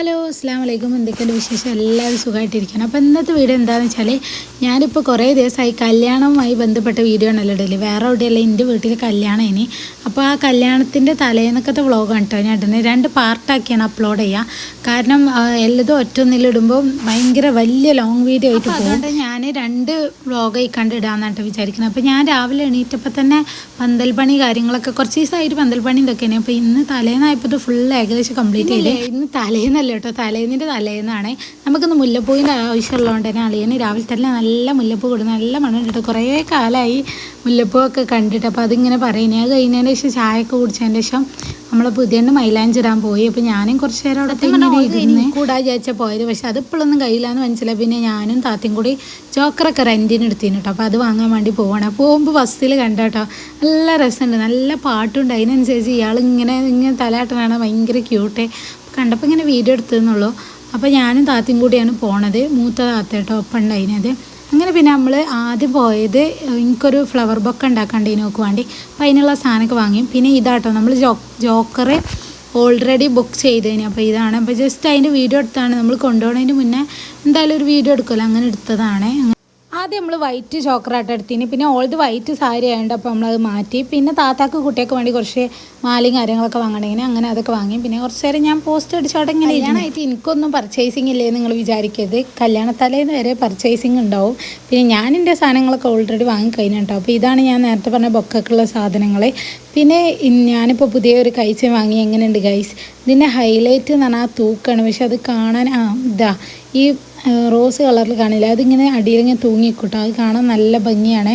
Hello അസ്സലാമു അലൈക്കും. എന്തൊക്കെയുണ്ട് വിശേഷം? എല്ലാവരും സുഖമായിട്ടിരിക്കണം. അപ്പോൾ ഇന്നത്തെ വീഡിയോ എന്താണെന്ന് വെച്ചാൽ ഞാനിപ്പോൾ കുറേ ദിവസമായി കല്യാണവുമായി ബന്ധപ്പെട്ട വീഡിയോ ആണല്ലോ ഇടല്. വേറെ എവിടെയല്ല, എൻ്റെ വീട്ടിൽ കല്യാണം ഇനി. അപ്പോൾ ആ കല്യാണത്തിൻ്റെ തലേന്നൊക്കത്തെ വ്ളോഗാണ് കേട്ടോ ഞാൻ ഇടുന്നത്. 2 പാർട്ടാക്കിയാണ് അപ്ലോഡ് ചെയ്യുക. കാരണം എല്ലതും ഒറ്റൊന്നിലിടുമ്പോൾ ഭയങ്കര വലിയ ലോങ് വീഡിയോ ആയിട്ട് പോകും. അതുകൊണ്ട് ഞാൻ 2 വ്ളോഗായി കണ്ടിടാമെന്നാണ് കേട്ടോ വിചാരിക്കുന്നത്. അപ്പോൾ ഞാൻ രാവിലെ എണീറ്റപ്പോൾ തന്നെ പന്തൽപ്പണി കാര്യങ്ങളൊക്കെ കുറച്ച് ദിവസമായിട്ട് പന്തൽപ്പണി ഇതൊക്കെയാണ്. അപ്പോൾ ഇന്ന് തലേന്നായപ്പോൾ ഇത് ഫുൾ ഏകദേശം കംപ്ലീറ്റ് ചെയ്ത്. ഇന്ന് തലേന്നല്ല കേട്ടോ, തലേന്നിൻ്റെ തലേന്നാണ്. നമുക്കിന്ന് മുല്ലപ്പൂവിൻ്റെ ആവശ്യമുള്ളതുകൊണ്ട് തന്നെ അളിയന് രാവിലെ തന്നെ നല്ല മുല്ലപ്പൂ കൊടുക്കും. നല്ല മണം കേട്ടോ. കുറേ കാലമായി മുല്ലപ്പൂവൊക്കെ കണ്ടിട്ട്. അപ്പോൾ അതിങ്ങനെ പറയുന്നത് അത് കഴിഞ്ഞതിന് ശേഷം ചായയൊക്കെ കുടിച്ചതിന് ശേഷം നമ്മൾ പുതിയ മൈലാഞ്ചിടാൻ പോയി. അപ്പോൾ ഞാനും കുറച്ച് നേരം അവിടെ ഇങ്ങനെ കൂടാ വിചാരിച്ചാൽ പോയത്. പക്ഷെ അതിപ്പോഴൊന്നും കഴിയില്ലാന്ന് മനസ്സിലായി. പിന്നെ ഞാനും താത്തയും കൂടി ജോക്കറൊക്കെ റെൻറ്റിന് എടുത്തിന് കേട്ടോ. അപ്പോൾ അത് വാങ്ങാൻ വേണ്ടി പോവാണ്. പോകുമ്പോൾ ബസ്സിൽ കണ്ടോ, നല്ല രസമുണ്ട്, നല്ല പാട്ടുണ്ട്. അതിനനുസരിച്ച് ഇങ്ങനെ തലയാട്ടനാണ്, ഭയങ്കര ക്യൂട്ട്. കണ്ടപ്പോൾ ഇങ്ങനെ വീഡിയോ എടുത്തതെന്നുള്ളൂ. അപ്പോൾ ഞാനും താത്തയും കൂടിയാണ് പോണത്. മൂത്ത താത്ത കേട്ടോ ഒപ്പം ഉണ്ടായിരുന്നത്. അങ്ങനെ പിന്നെ നമ്മൾ ആദ്യം പോയത് എനിക്കൊരു ഫ്ലവർ ബൊക്കെ ഉണ്ടാക്കാണ്ടേ നോക്ക് വേണ്ടി. അപ്പോൾ അതിനുള്ള സാധനമൊക്കെ വാങ്ങി. പിന്നെ ഇതാട്ടോ നമ്മൾ ജോക്കറ് ഓൾറെഡി ബുക്ക് ചെയ്തതിന്. അപ്പോൾ ഇതാണ്. അപ്പോൾ ജസ്റ്റ് അതിൻ്റെ വീഡിയോ എടുത്താണ്. നമ്മൾ കൊണ്ടുപോകുന്നതിന് മുന്നേ എന്തായാലും ഒരു വീഡിയോ എടുക്കുമല്ലോ, അങ്ങനെ എടുത്തതാണ്. ആദ്യം നമ്മൾ വൈറ്റ് ചോക്കറായിട്ട് എടുത്തിന്. പിന്നെ ഓൾഡ് വൈറ്റ് സാരി ആയതുകൊണ്ട് അപ്പോൾ നമ്മളത് മാറ്റി. പിന്നെ താത്താക്ക് കുട്ടിയൊക്കെ വേണ്ടി കുറച്ച് മാലയും കാര്യങ്ങളൊക്കെ വാങ്ങണമെങ്കിൽ അങ്ങനെ അതൊക്കെ വാങ്ങി. പിന്നെ കുറച്ച് നേരം ഞാൻ പോസ്റ്റ് അടിച്ചോടെ ഇങ്ങനെ കല്യാണമായിട്ട് എനിക്കൊന്നും പർച്ചേസിങ് ഇല്ലേ നിങ്ങൾ വിചാരിക്കരുത്. കല്യാണത്തലേന്ന് വരെ പർച്ചേസിങ് ഉണ്ടാവും. പിന്നെ ഞാൻ എൻ്റെ സാധനങ്ങളൊക്കെ ഓൾറെഡി വാങ്ങിക്കഴിഞ്ഞിട്ടുണ്ടാവും. അപ്പോൾ ഇതാണ് ഞാൻ നേരത്തെ പറഞ്ഞ ബൊക്കൊക്കെയുള്ള സാധനങ്ങൾ. പിന്നെ ഞാനിപ്പോൾ പുതിയൊരു കൈച്ച വാങ്ങി. എങ്ങനെയുണ്ട് ഗൈസ്? ഇതിൻ്റെ ഹൈലൈറ്റ് എന്ന് പറഞ്ഞാൽ തൂക്കാണ്. പക്ഷെ അത് കാണാൻ ഇതാ ഈ റോസ് കളറിൽ കാണില്ല, അതിങ്ങനെ അടിയിലിങ്ങനെ തൂങ്ങിക്കൂട്ടോ. അത് കാണാൻ നല്ല ഭംഗിയാണ്.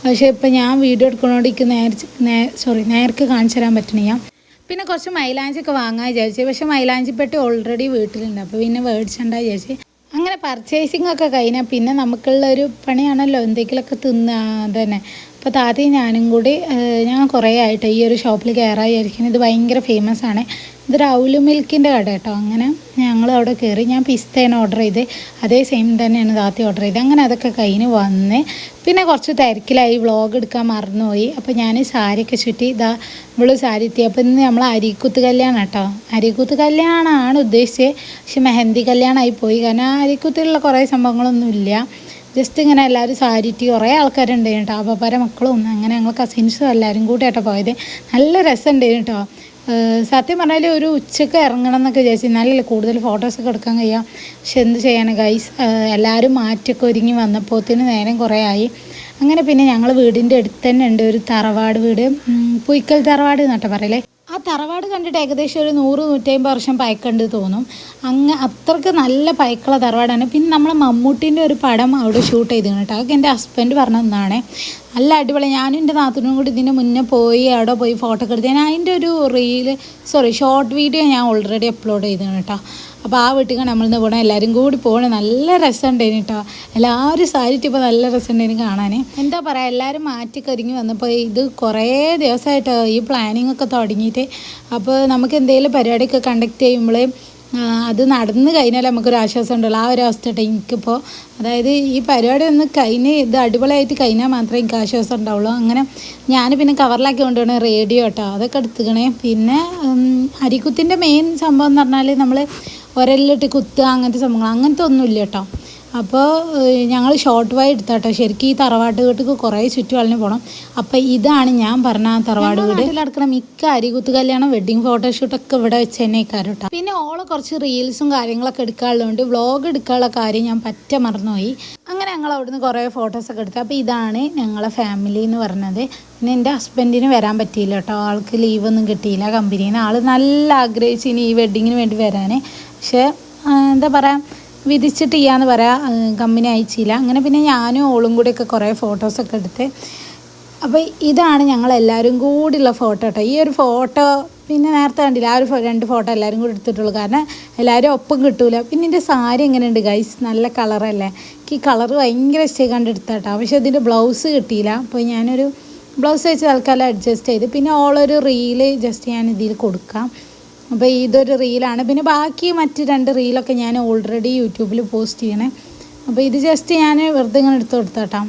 പക്ഷേ ഇപ്പം ഞാൻ വീഡിയോ എടുക്കുന്നതുകൊണ്ട് നേർക്ക് കാണിച്ചു തരാൻ പറ്റണില്ല. പിന്നെ കുറച്ച് മൈലാഞ്ചിയൊക്കെ വാങ്ങാൻ വിചാരിച്ചു. പക്ഷേ മൈലാഞ്ചിപ്പെട്ടി ഓൾറെഡി വീട്ടിലുണ്ട്. അപ്പോൾ പിന്നെ മേടിച്ചണ്ട വിചാരിച്ച്. അങ്ങനെ പർച്ചേസിങ് ഒക്കെ കഴിഞ്ഞാൽ പിന്നെ നമുക്കുള്ളൊരു പണിയാണല്ലോ എന്തെങ്കിലുമൊക്കെ തന്നെ. അപ്പോൾ താത്തയും ഞാനും കൂടി ഞാൻ കുറേ ആയിട്ട് ഈ ഒരു ഷോപ്പിൽ കയറാൻ വിചാരിക്കുന്നത്. ഇത് ഭയങ്കര ഫേമസ് ആണ്. ഇതൊരു ഔലു മിൽക്കിൻ്റെ കട കേട്ടോ. അങ്ങനെ ഞങ്ങൾ അവിടെ കയറി. ഞാൻ പിസ്തയാണ് ഓർഡർ ചെയ്ത്. അതേ സെയിം തന്നെയാണ് താത്തി ഓർഡർ ചെയ്ത്. അങ്ങനെ അതൊക്കെ കഴിഞ്ഞ് വന്ന് പിന്നെ കുറച്ച് തിരക്കിലായി, വ്ളോഗ് എടുക്കാൻ മറന്നുപോയി. അപ്പോൾ ഞാൻ സാരിയൊക്കെ ചുറ്റി ഇതാ ഇവള് സാരി എത്തി. അപ്പോൾ ഇന്ന് നമ്മൾ അരിക്കുത്ത് കല്യാണം കേട്ടോ. അരിക്കുത്ത് കല്യാണമാണ് ഉദ്ദേശിച്ചത്. പക്ഷെ മെഹന്തി കല്യാണമായി പോയി. കാരണം അരിക്കുത്തിലുള്ള കുറേ സംഭവങ്ങളൊന്നുമില്ല. ജസ്റ്റ് ഇങ്ങനെ എല്ലാവരും സാരിറ്റി കുറേ ആൾക്കാരുണ്ട് കേട്ടോ. അപ്പപ്പാര മക്കളും അങ്ങനെ ഞങ്ങൾ കസിൻസും എല്ലാവരും കൂടി കേട്ടോ പോയത്. നല്ല രസമുണ്ടായിരുന്നു കേട്ടോ. സത്യം പറഞ്ഞാൽ ഒരു ഉച്ചക്ക് ഇറങ്ങണം എന്നൊക്കെ വിചാരിച്ചു. എന്നാലല്ലേ കൂടുതൽ ഫോട്ടോസൊക്കെ എടുക്കാൻ കഴിയാം. പക്ഷെ എന്ത് ചെയ്യാൻ ഗൈസ്, എല്ലാവരും മാറ്റൊക്കെ ഒരുങ്ങി വന്നപ്പോഴത്തേന് നേരം കുറേ ആയി. അങ്ങനെ പിന്നെ ഞങ്ങൾ വീടിൻ്റെ അടുത്ത് തന്നെ ഉണ്ട് ഒരു തറവാട് വീട്, പുയ്ക്കൽ തറവാട് എന്നിട്ട് പറയലേ. ആ തറവാട് കണ്ടിട്ട് ഏകദേശം ഒരു 100-150 വർഷം പഴക്കമുണ്ട് തോന്നും. അത്രയ്ക്ക് നല്ല പഴക്കമുള്ള തറവാടാണ്. പിന്നെ നമ്മളെ മമ്മൂട്ടീൻ്റെ ഒരു പടം അവിടെ ഷൂട്ട് ചെയ്തിരുന്നു കേട്ടോ. അതൊക്കെ എൻ്റെ ഹസ്ബൻഡ് പറഞ്ഞതാണ്. നല്ല അടിപൊളി. ഞാനും എൻ്റെ നാത്തൂനും കൂടി ഇതിന് മുന്നേ പോയി അവിടെ പോയി ഫോട്ടോ ഒക്കെ എടുത്ത്. ഞാൻ അതിൻ്റെ ഒരു ഷോർട്ട് വീഡിയോ ഞാൻ ഓൾറെഡി അപ്ലോഡ് ചെയ്തിരുന്നു കേട്ടോ. അപ്പോൾ ആ വീട്ടിൽ നമ്മളിന്ന് പോകണം, എല്ലാവരും കൂടി പോകണം. നല്ല രസമുണ്ടായിരുന്നു കേട്ടോ. എല്ലാവരും സാരിറ്റിപ്പോൾ നല്ല രസമുണ്ടായിരുന്നു കാണാൻ. എന്താ പറയുക, എല്ലാവരും മാറ്റിക്കരിഞ്ഞ് വന്നപ്പോൾ ഇത് കുറേ ദിവസമായിട്ട് ഈ പ്ലാനിങ് ഒക്കെ തുടങ്ങിയിട്ട്. അപ്പോൾ നമുക്ക് എന്തെങ്കിലും പരിപാടിയൊക്കെ കണ്ടക്ട് ചെയ്യുമ്പോൾ അത് നടന്ന് കഴിഞ്ഞാൽ നമുക്കൊരു ആശ്വാസം ഉണ്ടല്ലോ. ആ ഒരു അവസ്ഥ കേട്ടോ എനിക്കിപ്പോൾ. അതായത് ഈ പരിപാടി ഒന്ന് ഇത് അടിപൊളിയായിട്ട് കഴിഞ്ഞാൽ മാത്രമേ എനിക്ക് ആശ്വാസം ഉണ്ടാവുള്ളൂ. അങ്ങനെ ഞാൻ പിന്നെ കവറിലാക്കി കൊണ്ടുപോകണേ റേഡിയോ കേട്ടോ, അതൊക്കെ എടുത്തുക്കണേ. പിന്നെ അരിക്കുത്തിൻ്റെ മെയിൻ സംഭവം എന്ന് പറഞ്ഞാൽ നമ്മൾ ഒരലിട്ട് കുത്തുക അങ്ങനത്തെ സംഭവങ്ങൾ അങ്ങനത്തെ ഒന്നുമില്ല കേട്ടോ. അപ്പോൾ ഞങ്ങൾ ഷോർട്ട് വഴി എടുത്താട്ടോ. ശരിക്കും ഈ തറവാട് വീട്ടിൽ കുറേ ചുറ്റുവളിന് പോകണം. അപ്പോൾ ഇതാണ് ഞാൻ പറഞ്ഞ ആ തറവാട് വീട്. നടക്കണ മിക്ക അരികുത്ത് കല്യാണം വെഡ്ഡിങ് ഫോട്ടോഷൂട്ടൊക്കെ ഇവിടെ വെച്ച് തന്നെ ഇക്കാരം കേട്ടോ. പിന്നെ ഓളെ കുറച്ച് റീൽസും കാര്യങ്ങളൊക്കെ എടുക്കാനുള്ളതുകൊണ്ട് വ്ളോഗ് എടുക്കാനുള്ള കാര്യം ഞാൻ മറന്നുപോയി. അങ്ങനെ ഞങ്ങൾ അവിടുന്ന് കുറേ ഫോട്ടോസൊക്കെ എടുത്തു. അപ്പോൾ ഇതാണ് ഞങ്ങളെ ഫാമിലി എന്ന് പറഞ്ഞത്. പിന്നെ എൻ്റെ ഹസ്ബൻഡിന് വരാൻ പറ്റിയില്ല കേട്ടോ. ആൾക്ക് ലീവൊന്നും കിട്ടിയില്ല കമ്പനിയിൽ നിന്ന്. ആൾ നല്ല ആഗ്രഹിച്ച് ഇനി ഈ വെഡ്ഡിങ്ങിന് വേണ്ടി വരാൻ. പക്ഷേ എന്താ പറയുക, വിധിച്ചിട്ട് ചെയ്യാന്ന് പറയാം, കമ്പനി അയച്ചില്ല. അങ്ങനെ പിന്നെ ഞാനും ഓളും കൂടിയൊക്കെ കുറേ ഫോട്ടോസൊക്കെ എടുത്ത്. അപ്പോൾ ഇതാണ് ഞങ്ങളെല്ലാവരും കൂടിയുള്ള ഫോട്ടോ കേട്ടോ. ഈ ഒരു ഫോട്ടോ പിന്നെ നേരത്തെ കണ്ടില്ല, ആ ഒരു 2 ഫോട്ടോ എല്ലാവരും കൂടി എടുത്തിട്ടുള്ളൂ. കാരണം എല്ലാവരും ഒപ്പം കിട്ടൂല. പിന്നെ എൻ്റെ സാരി എങ്ങനെയുണ്ട് ഗൈസ്? നല്ല കളറല്ലേ? എനിക്ക് ഈ കളറ് ഭയങ്കര ഇഷ്ടമായി കണ്ടെടുത്താട്ടോ. പക്ഷേ ഇതിൻ്റെ ബ്ലൗസ് കിട്ടിയില്ല. അപ്പോൾ ഞാനൊരു ബ്ലൗസ് വെച്ച് തൽക്കാലം അഡ്ജസ്റ്റ് ചെയ്ത്. പിന്നെ ഓളൊരു റീല് ജസ്റ്റ് ഞാൻ ഇതിൽ കൊടുക്കാം. അപ്പോൾ ഇതൊരു റീലാണ്. പിന്നെ ബാക്കി മറ്റ് 2 റീലൊക്കെ ഞാൻ ഓൾറെഡി യൂട്യൂബിൽ പോസ്റ്റ് ചെയ്യണേ. അപ്പോൾ ഇത് ജസ്റ്റ് ഞാൻ വെറുതെ ഇങ്ങനെ എടുത്ത് കൊടുത്താട്ടോ.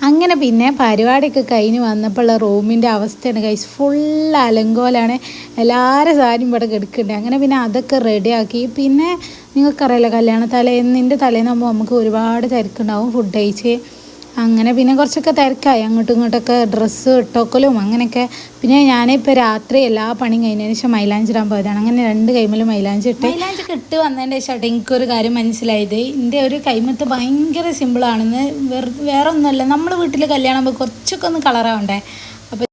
അങ്ങനെ പിന്നെ പരിപാടിയൊക്കെ കഴിഞ്ഞ് വന്നപ്പോൾ റൂമിൻ്റെ അവസ്ഥയാണ് ഗൈസ്, ഫുൾ അലങ്കോലാണ്. എല്ലാവരും സാരിയും ഇവിടെ കിടക്കുന്നുണ്ട്. അങ്ങനെ പിന്നെ അതൊക്കെ റെഡിയാക്കി. പിന്നെ നിങ്ങൾക്കറിയാലോ കല്യാണ തലേന്നിൻ്റെ തലേന്നാകുമ്പോൾ നമുക്ക് ഒരുപാട് തിരക്കുണ്ടാവും ഫുഡ് കഴിച്ച്. അങ്ങനെ പിന്നെ കുറച്ചൊക്കെ തിരക്കായി, അങ്ങോട്ടും ഇങ്ങോട്ടൊക്കെ ഡ്രസ്സ് ഇട്ടോക്കലും അങ്ങനെയൊക്കെ. പിന്നെ ഞാനിപ്പോൾ രാത്രി എല്ലാ പണിയും കഴിഞ്ഞതിന് ശേഷം മൈലാഞ്ചി ഇടാൻ പോയതാണ്. അങ്ങനെ 2 കൈമലും മൈലാഞ്ചി ഇട്ട് വന്നതിൻ്റെ ശേഷം എനിക്കൊരു കാര്യം മനസ്സിലായത്, എൻ്റെ ഒരു കൈമത്ത് ഭയങ്കര സിമ്പിളാണെന്ന്. വേറെ ഒന്നുമല്ല, നമ്മൾ വീട്ടിൽ കല്യാണം ആകുമ്പോൾ കുറച്ചൊക്കെ ഒന്ന് കളറാവണ്ടേ. അപ്പോൾ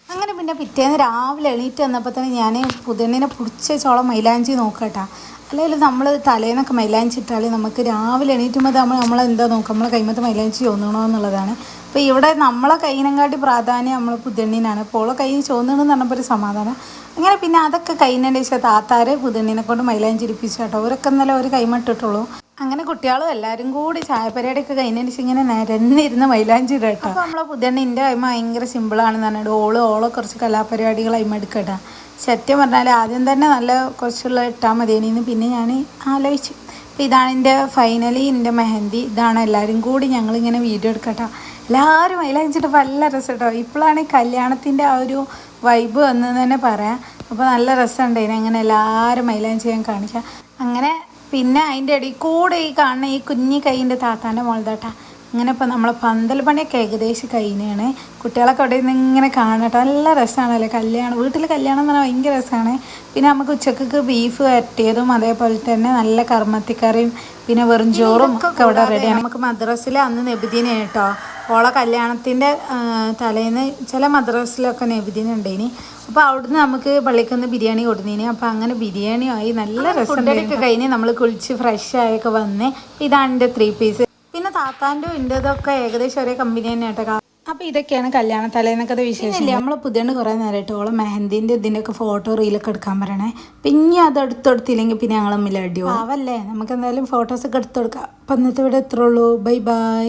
അങ്ങനെ പിന്നെ പിറ്റേന്ന് രാവിലെ എണീറ്റ് വന്നപ്പോൾ തന്നെ ഞാൻ പുതിയണ്ണിനെ പിടിച്ച ചോളം മൈലാഞ്ചി നോക്കട്ടാ. അല്ലെങ്കിൽ നമ്മൾ തലേന്നൊക്കെ മൈലാഞ്ചി ഇട്ടാൽ നമുക്ക് രാവിലെ എണീറ്റുമ്പോൾ നമ്മളെന്താ നോക്കുക, നമ്മളെ കൈമത്ത് മൈലാഞ്ചി ചോന്നണോ എന്നുള്ളതാണ്. അപ്പോൾ ഇവിടെ നമ്മളെ കൈയിനെങ്കാട്ടി പ്രാധാന്യം നമ്മളെ പുതിയണ്ണിനാണ്. അപ്പോൾ ഓളെ കൈ ചോന്നണമെന്ന് പറഞ്ഞപ്പോൾ ഒരു സമാധാനം. അങ്ങനെ പിന്നെ അതൊക്കെ കഴിഞ്ഞതിൻ്റെ ശേഷം താത്താരെ പുതിയണ്ണിനെ കൊണ്ട് മൈലാഞ്ചി ഇടിപ്പിച്ചു കേട്ടോ. അവരൊക്കെ ഇന്നലെ ഒരു കൈമട്ടിട്ടുള്ളൂ. അങ്ങനെ കുട്ടികളും എല്ലാവരും കൂടി ചായപ്പരിപാടിയൊക്കെ കഴിഞ്ഞതിന് ശേഷം ഇങ്ങനെ നിരന്നിരുന്ന് മൈലാഞ്ചി ഇടട്ടോ. അപ്പോൾ നമ്മളെ പുതിയണ്ണി എൻ്റെ കൈമ ഭയങ്കര സിമ്പിളാണെന്ന് പറഞ്ഞിട്ട് ഓളെ കുറച്ച് കലാപരിപാടികൾ കൈമ എടുക്കട്ടാ. സത്യം പറഞ്ഞാൽ ആദ്യം തന്നെ നല്ല കുറച്ചുള്ള ഇട്ടാൽ മതിയെന്ന് പിന്നെ ഞാൻ ആലോചിച്ചു. അപ്പോൾ ഇതാണ് എൻ്റെ ഫൈനലി എൻ്റെ മെഹന്തി. ഇതാണ് എല്ലാവരും കൂടി ഞങ്ങളിങ്ങനെ വീഡിയോ എടുക്കട്ടോ. എല്ലാവരും മൈലാഞ്ചിട്ട് നല്ല രസം കേട്ടോ. ഇപ്പോഴാണ് കല്യാണത്തിൻ്റെ ആ ഒരു വൈബ് വന്നതെന്ന് തന്നെ പറയാം. അപ്പോൾ നല്ല രസമുണ്ടായിരുന്നു അങ്ങനെ എല്ലാവരും മൈലാഞ്ചി ഞാൻ കാണിക്കാം. അങ്ങനെ പിന്നെ അതിൻ്റെ ഇടയിൽ കൂടെ ഈ കാണുന്ന ഈ കുഞ്ഞി കൈയിൻ്റെ താത്താൻ്റെ മോൾതാട്ടാ. അങ്ങനെ ഇപ്പോൾ നമ്മളെ പന്തൽ പണിയൊക്കെ ഏകദേശം കഴിഞ്ഞാണ്. കുട്ടികളൊക്കെ അവിടെ നിന്ന് ഇങ്ങനെ കാണട്ടെ. നല്ല രസമാണല്ലേ കല്യാണം, വീട്ടിൽ കല്യാണം എന്ന് പറഞ്ഞാൽ ഭയങ്കര രസമാണ്. പിന്നെ നമുക്ക് ഉച്ചക്ക് ബീഫ് വരട്ടിയതും അതേപോലെ തന്നെ നല്ല കർമ്മത്തിക്കറിയും പിന്നെ വെറും ചോറും ഒക്കെ ഇവിടെ റെഡിയാണ്. നമുക്ക് മദ്രസിൽ അന്ന് നബിദിന കേട്ടോ. ഓളെ കല്യാണത്തിൻ്റെ തലേന്ന് ചില മദ്രസിലൊക്കെ നബിദിന ഉണ്ടായിനി. അപ്പോൾ അവിടുന്ന് നമുക്ക് പള്ളിക്കുന്ന് ബിരിയാണി കൊടുന്നീനി. അപ്പോൾ അങ്ങനെ ബിരിയാണി ആയി നല്ല രസമൊക്കെ കഴിഞ്ഞ് നമ്മൾ കുളിച്ച് ഫ്രഷ് ആയൊക്കെ വന്ന്. ഇതാണ് എൻ്റെ 3 പീസ്. പിന്നെ താത്താൻ്റെ ഇൻ്റെതൊക്കെ ഏകദേശം ഒരേ കമ്പനി തന്നെ കേട്ടോ. അപ്പോൾ ഇതൊക്കെയാണ് കല്യാണ തലേന്നൊക്കെ വിശേഷം. നമ്മൾ പുതിയ കുറേ നേരമായിട്ട് ഓളെ മെഹന്തിൻ്റെ ഇതിൻ്റെയൊക്കെ ഫോട്ടോ റീലൊക്കെ എടുക്കാൻ പറയണേ. പിന്നെ അത് എടുത്തെടുത്തില്ലെങ്കിൽ പിന്നെ ഞങ്ങൾ തമ്മിൽ അടിയോ ആവല്ലേ. നമുക്ക് എന്തായാലും ഫോട്ടോസൊക്കെ എടുത്തു കൊടുക്കാം. അപ്പം ഇന്നത്തെ ഇവിടെ എത്രയുള്ളൂ. Bye bye.